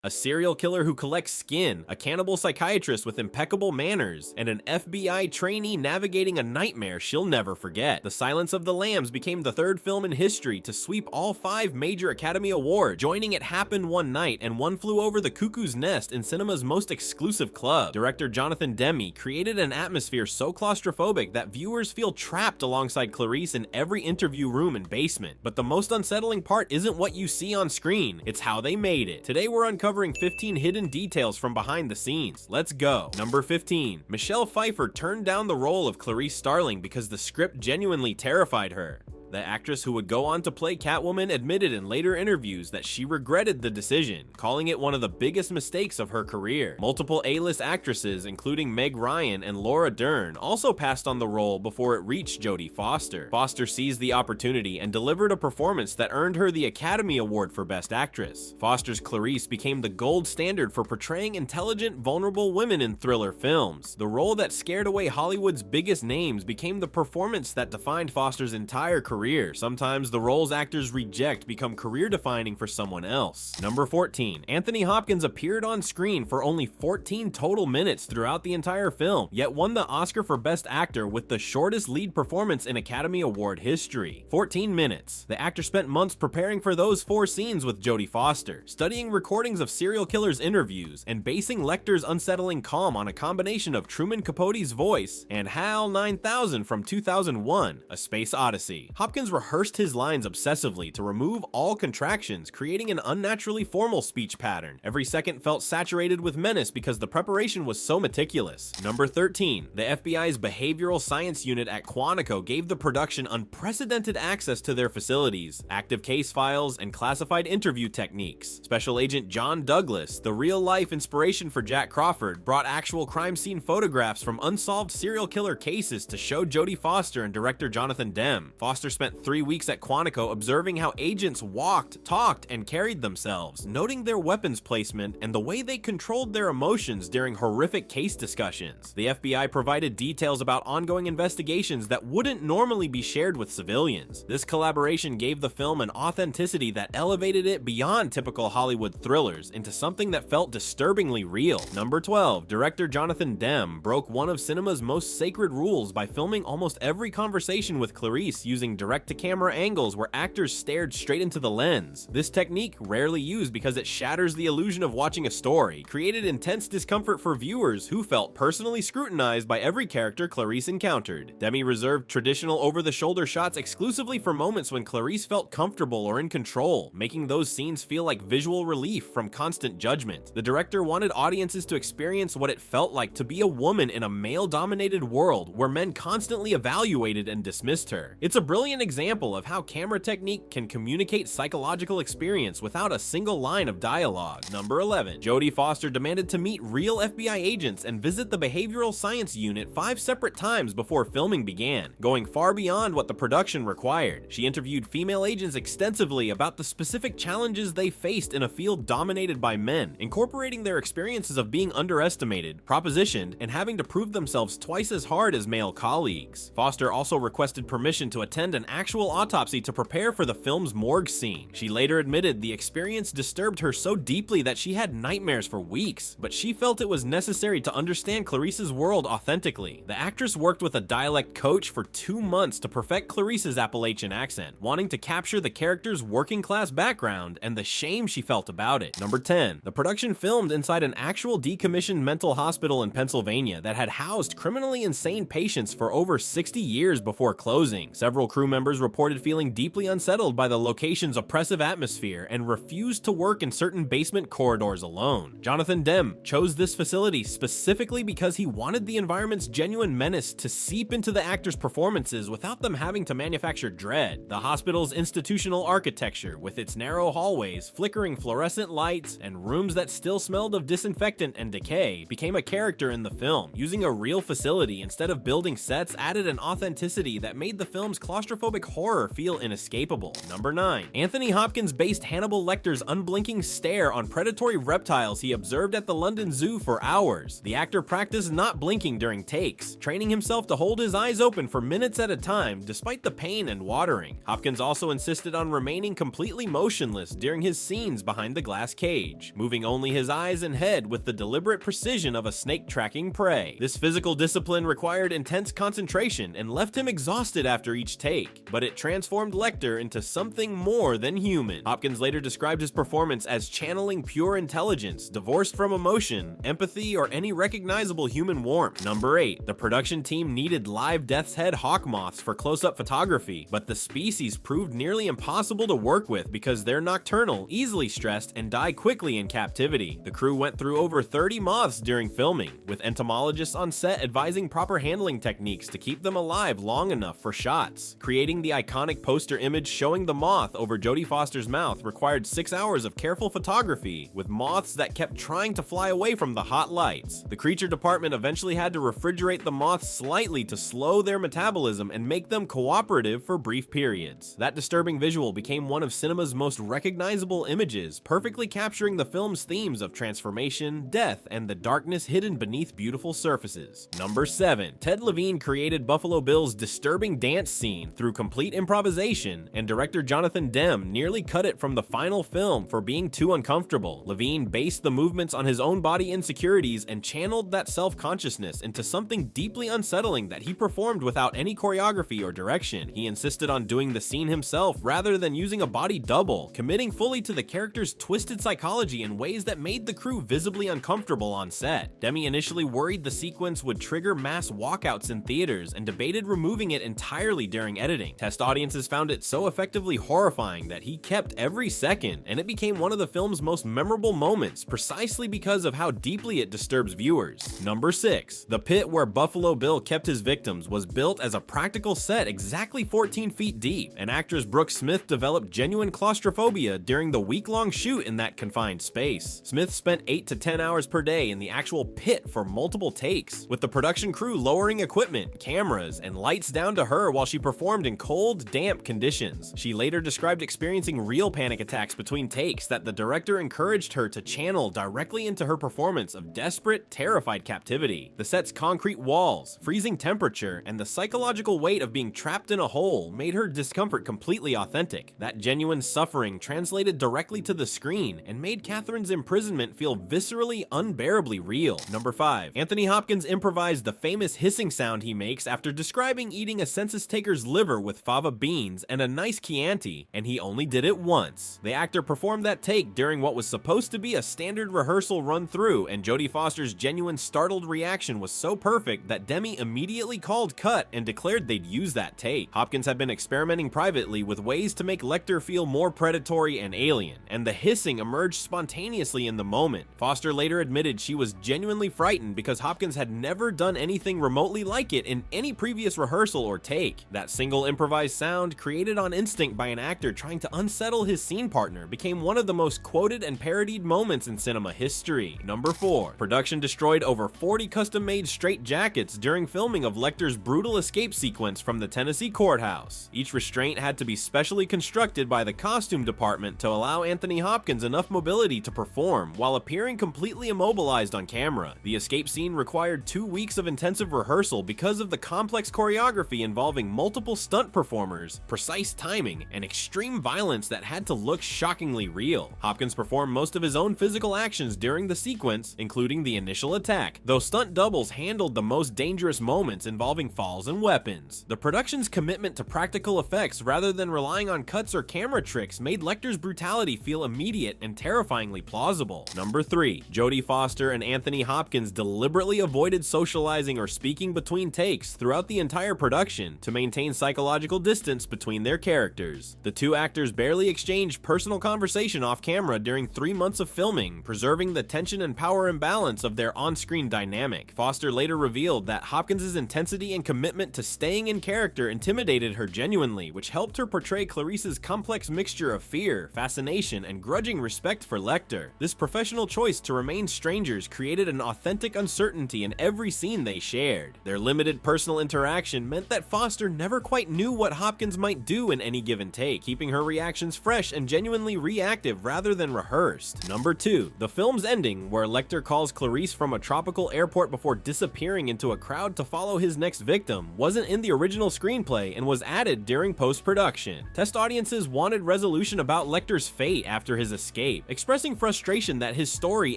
A serial killer who collects skin, a cannibal psychiatrist with impeccable manners, and an FBI trainee navigating a nightmare she'll never forget. The Silence of the Lambs became the third film in history to sweep all 5 major Academy Awards, joining It Happened One Night and One Flew Over the Cuckoo's Nest in cinema's most exclusive club. Director Jonathan Demme created an atmosphere so claustrophobic that viewers feel trapped alongside Clarice in every interview room and basement. But the most unsettling part isn't what you see on screen, it's how they made it. Today we're uncovering 15 hidden details from behind the scenes. Let's go. Number 15. Michelle Pfeiffer turned down the role of Clarice Starling because the script genuinely terrified her. The actress who would go on to play Catwoman admitted in later interviews that she regretted the decision, calling it one of the biggest mistakes of her career. Multiple A-list actresses, including Meg Ryan and Laura Dern, also passed on the role before it reached Jodie Foster. Foster seized the opportunity and delivered a performance that earned her the Academy Award for Best Actress. Foster's Clarice became the gold standard for portraying intelligent, vulnerable women in thriller films. The role that scared away Hollywood's biggest names became the performance that defined Foster's entire career. Sometimes the roles actors reject become career-defining for someone else. Number 14. Anthony Hopkins appeared on screen for only 14 total minutes throughout the entire film, yet won the Oscar for Best Actor with the shortest lead performance in Academy Award history. 14 minutes. The actor spent months preparing for those 4 scenes with Jodie Foster, studying recordings of serial killers' interviews, and basing Lecter's unsettling calm on a combination of Truman Capote's voice and HAL 9000 from 2001: A Space Odyssey. Hopkins rehearsed his lines obsessively to remove all contractions, creating an unnaturally formal speech pattern. Every second felt saturated with menace because the preparation was so meticulous. Number 13. The FBI's behavioral science unit at Quantico gave the production unprecedented access to their facilities, active case files, and classified interview techniques. Special Agent John Douglas, the real-life inspiration for Jack Crawford, brought actual crime scene photographs from unsolved serial killer cases to show Jodie Foster and director Jonathan Demme. Foster spent 3 weeks at Quantico observing how agents walked, talked, and carried themselves, noting their weapons placement and the way they controlled their emotions during horrific case discussions. The FBI provided details about ongoing investigations that wouldn't normally be shared with civilians. This collaboration gave the film an authenticity that elevated it beyond typical Hollywood thrillers into something that felt disturbingly real. Number 12. Director Jonathan Demme broke one of cinema's most sacred rules by filming almost every conversation with Clarice using direct-to-camera angles where actors stared straight into the lens. This technique, rarely used because it shatters the illusion of watching a story, created intense discomfort for viewers who felt personally scrutinized by every character Clarice encountered. Demme reserved traditional over-the-shoulder shots exclusively for moments when Clarice felt comfortable or in control, making those scenes feel like visual relief from constant judgment. The director wanted audiences to experience what it felt like to be a woman in a male-dominated world where men constantly evaluated and dismissed her. It's a brilliant example of how camera technique can communicate psychological experience without a single line of dialogue. Number 11. Jodie Foster demanded to meet real FBI agents and visit the behavioral science unit 5 separate times before filming began, going far beyond what the production required. She interviewed female agents extensively about the specific challenges they faced in a field dominated by men, incorporating their experiences of being underestimated, propositioned, and having to prove themselves twice as hard as male colleagues. Foster also requested permission to attend an actual autopsy to prepare for the film's morgue scene. She later admitted the experience disturbed her so deeply that she had nightmares for weeks, but she felt it was necessary to understand Clarice's world authentically. The actress worked with a dialect coach for 2 months to perfect Clarice's Appalachian accent, wanting to capture the character's working-class background and the shame she felt about it. Number 10. The production filmed inside an actual decommissioned mental hospital in Pennsylvania that had housed criminally insane patients for over 60 years before closing. Several crew members reported feeling deeply unsettled by the location's oppressive atmosphere and refused to work in certain basement corridors alone. Jonathan Demme chose this facility specifically because he wanted the environment's genuine menace to seep into the actors' performances without them having to manufacture dread. The hospital's institutional architecture, with its narrow hallways, flickering fluorescent lights, and rooms that still smelled of disinfectant and decay, became a character in the film. Using a real facility instead of building sets added an authenticity that made the film's claustrophobic claustrophobic horror feel inescapable. Number 9. Anthony Hopkins based Hannibal Lecter's unblinking stare on predatory reptiles he observed at the London Zoo for hours. The actor practiced not blinking during takes, training himself to hold his eyes open for minutes at a time despite the pain and watering. Hopkins also insisted on remaining completely motionless during his scenes behind the glass cage, moving only his eyes and head with the deliberate precision of a snake tracking prey. This physical discipline required intense concentration and left him exhausted after each take, but it transformed Lecter into something more than human. Hopkins later described his performance as channeling pure intelligence, divorced from emotion, empathy, or any recognizable human warmth. Number 8. The production team needed live death's head hawk moths for close-up photography, but the species proved nearly impossible to work with because they're nocturnal, easily stressed, and die quickly in captivity. The crew went through over 30 moths during filming, with entomologists on set advising proper handling techniques to keep them alive long enough for shots. Creating the iconic poster image showing the moth over Jodie Foster's mouth required 6 hours of careful photography, with moths that kept trying to fly away from the hot lights. The creature department eventually had to refrigerate the moths slightly to slow their metabolism and make them cooperative for brief periods. That disturbing visual became one of cinema's most recognizable images, perfectly capturing the film's themes of transformation, death, and the darkness hidden beneath beautiful surfaces. Number 7. Ted Levine created Buffalo Bill's disturbing dance scene through complete improvisation, and director Jonathan Demme nearly cut it from the final film for being too uncomfortable. Levine based the movements on his own body insecurities and channeled that self-consciousness into something deeply unsettling that he performed without any choreography or direction. He insisted on doing the scene himself rather than using a body double, committing fully to the character's twisted psychology in ways that made the crew visibly uncomfortable on set. Demme initially worried the sequence would trigger mass walkouts in theaters and debated removing it entirely during editing. Test audiences found it so effectively horrifying that he kept every second, and it became one of the film's most memorable moments precisely because of how deeply it disturbs viewers. Number 6. The pit where Buffalo Bill kept his victims was built as a practical set exactly 14 feet deep, and actress Brooke Smith developed genuine claustrophobia during the week-long shoot in that confined space. Smith spent 8 to 10 hours per day in the actual pit for multiple takes, with the production crew lowering equipment, cameras, and lights down to her while she performed in cold, damp conditions. She later described experiencing real panic attacks between takes that the director encouraged her to channel directly into her performance of desperate, terrified captivity. The set's concrete walls, freezing temperature, and the psychological weight of being trapped in a hole made her discomfort completely authentic. That genuine suffering translated directly to the screen and made Catherine's imprisonment feel viscerally, unbearably real. Number 5. Anthony Hopkins improvised the famous hissing sound he makes after describing eating a census taker's liver with fava beans and a nice Chianti, and he only did it once. The actor performed that take during what was supposed to be a standard rehearsal run through, and Jodie Foster's genuine startled reaction was so perfect that Demme immediately called cut and declared they'd use that take. Hopkins had been experimenting privately with ways to make Lecter feel more predatory and alien, and the hissing emerged spontaneously in the moment. Foster later admitted she was genuinely frightened because Hopkins had never done anything remotely like it in any previous rehearsal or take. That single improvised sound, created on instinct by an actor trying to unsettle his scene partner, became one of the most quoted and parodied moments in cinema history. Number 4. Production destroyed over 40 custom-made straitjackets during filming of Lecter's brutal escape sequence from the Tennessee courthouse. Each restraint had to be specially constructed by the costume department to allow Anthony Hopkins enough mobility to perform while appearing completely immobilized on camera. The escape scene required 2 weeks of intensive rehearsal because of the complex choreography involving multiple stunt performers, precise timing, and extreme violence that had to look shockingly real. Hopkins performed most of his own physical actions during the sequence, including the initial attack, though stunt doubles handled the most dangerous moments involving falls and weapons. The production's commitment to practical effects rather than relying on cuts or camera tricks made Lecter's brutality feel immediate and terrifyingly plausible. Number 3. Jodie Foster and Anthony Hopkins deliberately avoided socializing or speaking between takes throughout the entire production to maintain psychological distance between their characters. The two actors barely exchanged personal conversation off camera during 3 months of filming, preserving the tension and power imbalance of their on-screen dynamic. Foster later revealed that Hopkins' intensity and commitment to staying in character intimidated her genuinely, which helped her portray Clarice's complex mixture of fear, fascination, and grudging respect for Lecter. This professional choice to remain strangers created an authentic uncertainty in every scene they shared. Their limited personal interaction meant that Foster never quite knew what Hopkins might do in any given take, keeping her reactions fresh and genuinely reactive rather than rehearsed. Number 2. The film's ending, where Lecter calls Clarice from a tropical airport before disappearing into a crowd to follow his next victim, wasn't in the original screenplay and was added during post-production. Test audiences wanted resolution about Lecter's fate after his escape, expressing frustration that his story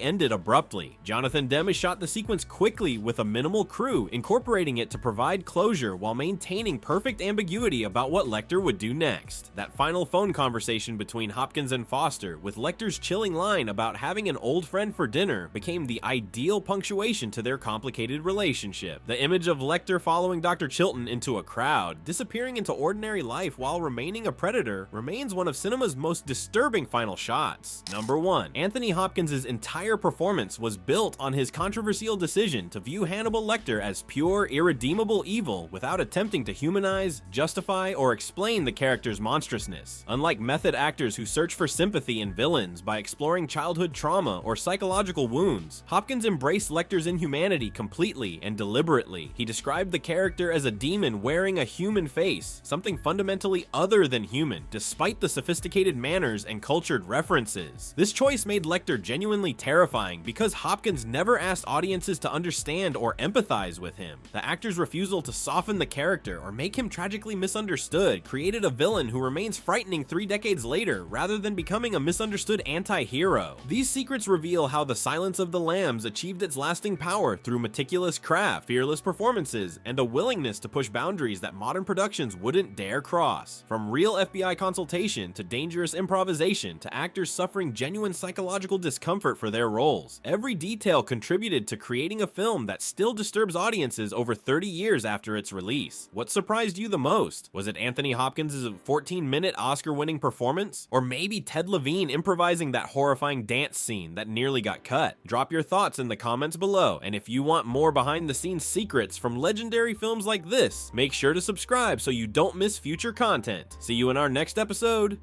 ended abruptly. Jonathan Demme shot the sequence quickly with a minimal crew, incorporating it to provide closure while maintaining perfect ambiguity about what Lecter would do next. That final phone conversation between Hopkins and Foster, with Lecter's chilling line about having an old friend for dinner, became the ideal punctuation to their complicated relationship. The image of Lecter following Dr. Chilton into a crowd, disappearing into ordinary life while remaining a predator, remains one of cinema's most disturbing final shots. Number 1. Anthony Hopkins' entire performance was built on his controversial decision to view Hannibal Lecter as pure, irredeemable evil without attempting to humanize, justify, or explain the character's monstrousness. Unlike method actors who search for sympathy in villains by exploring childhood trauma or psychological wounds, Hopkins embraced Lecter's inhumanity completely and deliberately. He described the character as a demon wearing a human face, something fundamentally other than human, despite the sophisticated manners and cultured references. This choice made Lecter genuinely terrifying because Hopkins never asked audiences to understand or empathize with him. The actor's refusal to soften the character or make him tragically misunderstood created a villain who remains frightening 3 decades later rather than becoming a misunderstood anti-hero. These secrets reveal how The Silence of the Lambs achieved its lasting power through meticulous craft, fearless performances, and a willingness to push boundaries that modern productions wouldn't dare cross. From real FBI consultation to dangerous improvisation to actors suffering genuine psychological discomfort for their roles, every detail contributed to creating a film that still disturbs audiences over 30 years after its release. What surprised you the most? Was it Anthony Hopkins' 14-minute Oscar-winning performance? Or maybe Ted Levine improvising that horrifying dance scene that nearly got cut? Drop your thoughts in the comments below, and if you want more behind-the-scenes secrets from legendary films like this, make sure to subscribe so you don't miss future content. See you in our next episode.